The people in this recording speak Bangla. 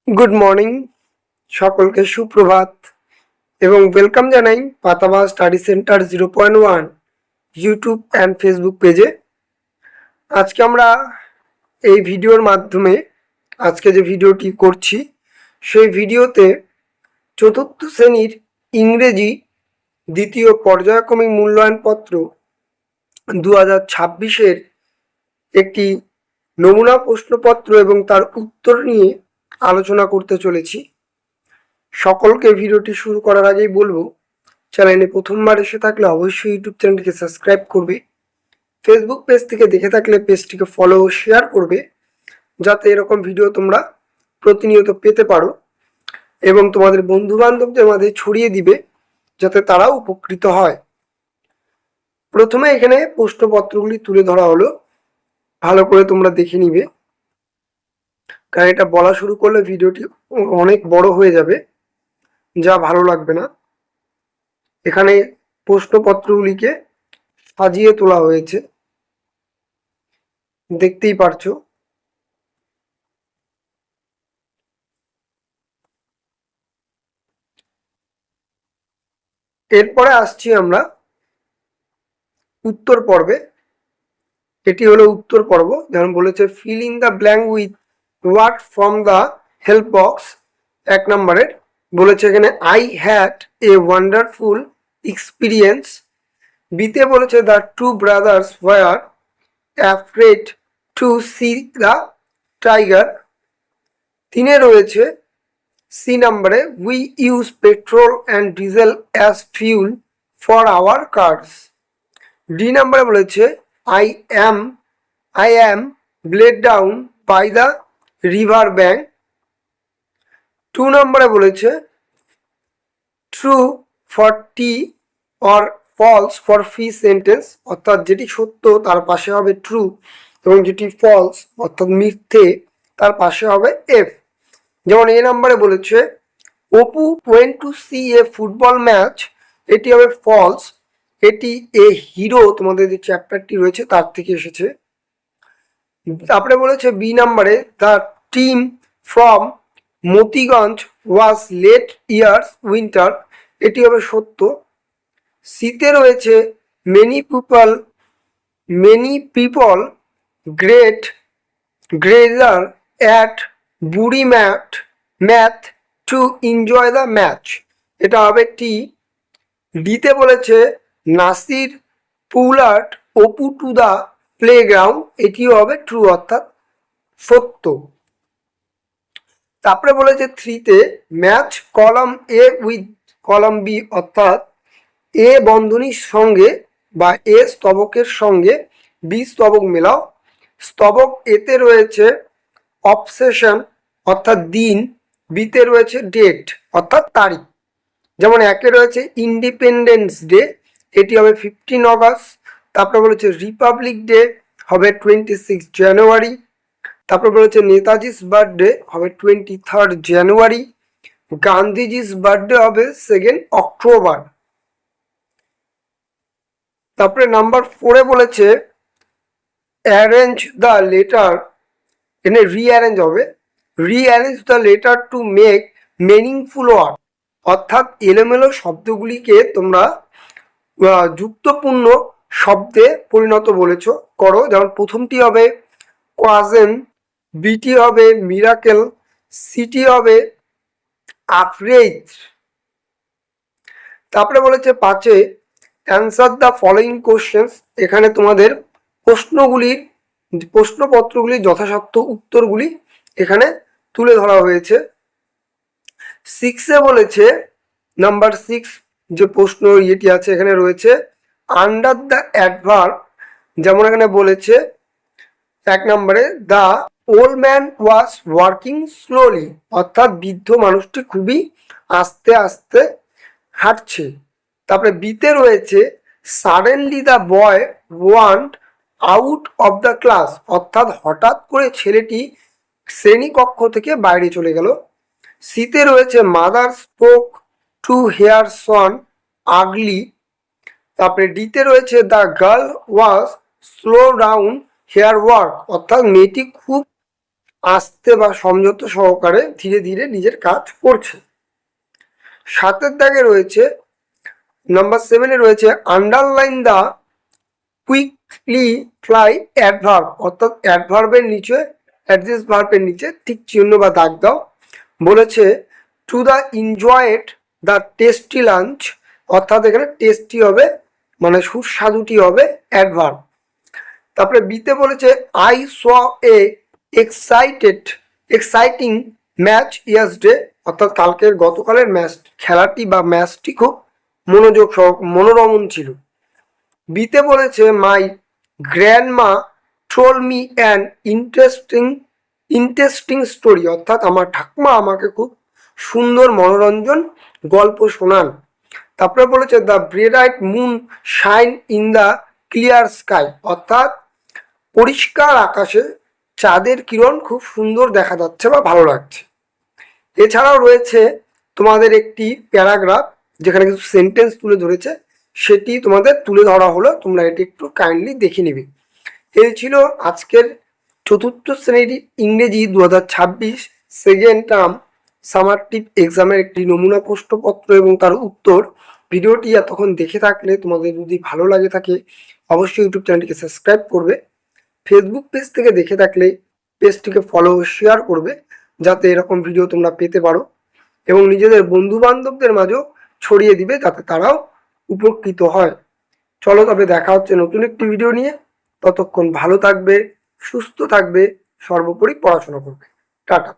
গুড মর্নিং, সকলকে সুপ্রভাত এবং ওয়েলকাম জানাই Patabaj study centre 0.1 YouTube and Facebook পেজে। আজকে আমরা এই ভিডিওর মাধ্যমে আজকে যে ভিডিওটি করছি সেই ভিডিওতে চতুর্থ শ্রেণীর ইংরেজি দ্বিতীয় পর্যায়ক্রমিক মূল্যায়নপত্র 2026-এর একটি নমুনা প্রশ্নপত্র এবং তার উত্তর নিয়ে আলোচনা করতে চলেছি। সকলকে ভিডিওটি শুরু করার আগেই বলবো, চ্যানেলে প্রথমবার এসে থাকলে অবশ্যই ইউটিউব চ্যানেলটিকে সাবস্ক্রাইব করবে, ফেসবুক পেজ থেকে দেখে থাকলে পেজটিকে ফলো ও শেয়ার করবে, যাতে এরকম ভিডিও তোমরা প্রতিনিয়ত পেতে পারো এবং তোমাদের বন্ধু বান্ধবদের মাঝে ছড়িয়ে দিবে যাতে তারাও উপকৃত হয়। প্রথমে এখানে প্রশ্নপত্রগুলি তুলে ধরা হলো, ভালো করে তোমরা দেখে নিবে, কারণ এটা বলা শুরু করলে ভিডিওটি অনেক বড় হয়ে যাবে, যা ভালো লাগবে না। এখানে প্রশ্নপত্রগুলিকে সাজিয়ে তোলা হয়েছে, দেখতেই পারছো। এরপরে আসছি আমরা উত্তর পর্বে। এটি হলো উত্তর পর্ব। যেমন বলেছে fill in the blank with word from the help box. 1 নম্বরের বলেছে এখানে I had a wonderful experience. বিতে বলেছে the two brothers were afraid to see the tiger. 3-এ রয়েছে সি নম্বরে we use petrol and diesel as fuel for our cars. D নম্বরে বলেছে I am blade down by the river bank. 2 নম্বরে বলেছে true for T or false for F sentence, অর্থাৎ যেটি সত্য তার পাশে হবে ট্রু এবং যেটি ফলস অর্থাৎ মিথ্যে তার পাশে হবে এফ। যেমন এ নম্বরে বলেছে Apu went to see a football match, এটি হবে ফলস, এটি এ হিরো তোমাদের যে চ্যাপ্টারটি রয়েছে তার থেকে এসেছে। তারপরে বলেছে বি নাম্বারে the team from Motiganj was late years winter, এটি হবে সত্য। সিতে রয়েছে মেনি পিপল গ্রেজার at Buri math to enjoy the match, এটা হবে টি। ডিতে বলেছে নাসির পুলাট অপু টু দ্য প্লেগ্রাউন্ড, এটিও হবে ট্রু অর্থাৎ সত্য। তারপরে বলেছে 3-তে match column A with column B, অর্থাৎ এ বন্ধনীর সঙ্গে বা এ স্তবকের সঙ্গে বি স্তবক মেলাও। স্তবক এতে রয়েছে অবসেশন অর্থাৎ দিন, বিতে রয়েছে ডেট অর্থাৎ তারিখ। যেমন 1-এ রয়েছে ইন্ডিপেন্ডেন্স ডে, এটি হবে 15 অগস্ট। তারপরে বলেছে রিপাবলিক ডে হবে 26 জানুয়ারি। তারপর বলেছে নেতাজিস বার্থডে হবে 23 জানুয়ারি। গান্ধীজিস বার্থডে হবে 2 অক্টোবর। তারপরে নাম্বার 4-এ বলেছে অ্যারেঞ্জ দ্য লেটার, এখানে রিঅ্যারেঞ্জ হবে, rearrange the letter to make meaningful word, অর্থাৎ এলোমেলো শব্দগুলিকে তোমরা যুক্তপূর্ণ শব্দে পরিণত বলেছ করো। যেমন প্রথমটি হবে কোয়াজেন, বিটি হবে মিরাকেল, সিটি হবে আফরেজ। তারপরে বলেছে 5-এ অ্যান্সার দ্য ফলোয়িং কোশ্চেন্স, এখানে তোমাদের প্রশ্নপত্রগুলির যথাসাধ্য উত্তরগুলি এখানে তুলে ধরা হয়েছে। 6-এ বলেছে নাম্বার 6 যে প্রশ্ন ইয়েটি আছে এখানে রয়েছে আন্ডার দ্য অ্যাডভার্ব। যেমন এখানে বলেছে 1 নম্বরে the old man was working slowly, অর্থাৎ বৃদ্ধ মানুষটি খুবই আস্তে আস্তে হাঁটছে। তারপরে বিতে রয়েছে suddenly the boy want out of the class, অর্থাৎ হঠাৎ করে ছেলেটি শ্রেণীকক্ষ থেকে বাইরে চলে গেল। সিতে রয়েছে mother spoke to her son ugly. তারপরে ডিতে রয়েছে the girl was slow down her work, অর্থাৎ মেয়েটি খুব আস্তে বা সমঝোত সহকারে ধীরে ধীরে নিজের কাজ করছে। 7 দাগে রয়েছে, নাম্বার 7-এ রয়েছে underline the quickly fly adverb, অর্থাৎ অ্যাডভার্বের নিচে, অ্যাডজেক্টিভ ভার্বের নিচে ঠিক চিহ্ন বা দাগ দাও। বলেছে to the enjoyed the tasty lunch, অর্থাৎ এখানে টেস্টি হবে মানে সুস্বাদুটি হবে অ্যাডভার্ব। তারপরে বিতে বলেছে I saw A exciting match yesterday, অর্থাৎ গতকালের খেলাটি বা ম্যাচটি খুব মনোরমণ ছিল। বিতে বলেছে my grandma told me an interesting story, অর্থাৎ আমার ঠাকুমা আমাকে খুব সুন্দর মনোরঞ্জন গল্প শোনান। তারপরে বলেছে the bright moon shine in the clear sky, অর্থাৎ পরিষ্কার আকাশে চাঁদের কিরণ খুব সুন্দর দেখা যাচ্ছে বা ভালো লাগছে। এছাড়াও রয়েছে তোমাদের একটি প্যারাগ্রাফ যেখানে কিছু সেন্টেন্স তুলে ধরেছে, সেটি তোমাদের তুলে ধরা হলো, তোমরা এটি একটু কাইন্ডলি দেখে নেবে। এই ছিল আজকের চতুর্থ শ্রেণীর ইংরেজি 2026 সেকেন্ড টার্ম সামারটিভ এক্সামের একটি নমুনা প্রশ্নপত্র এবং তার উত্তর। ভিডিওটি এতক্ষণ দেখে থাকলে তোমাদের যদি ভালো লাগে থাকে অবশ্যই ইউটিউব চ্যানেলটিকে সাবস্ক্রাইব করবে। ফেসবুক পেজ থেকে দেখে থাকলে পেজটিকে ফলো ও শেয়ার করবে যাতে এরকম ভিডিও তোমরা পেতে পারো, এবং নিজেদের বন্ধু বান্ধবদের মাঝেও ছড়িয়ে দিবে যাতে তারাও উপকৃত হয়। চলো তবে দেখা হচ্ছে নতুন একটি ভিডিও নিয়ে। ততক্ষণ ভালো থাকবে, সুস্থ থাকবে, সর্বোপরি পড়াশোনা করবে। টাটা।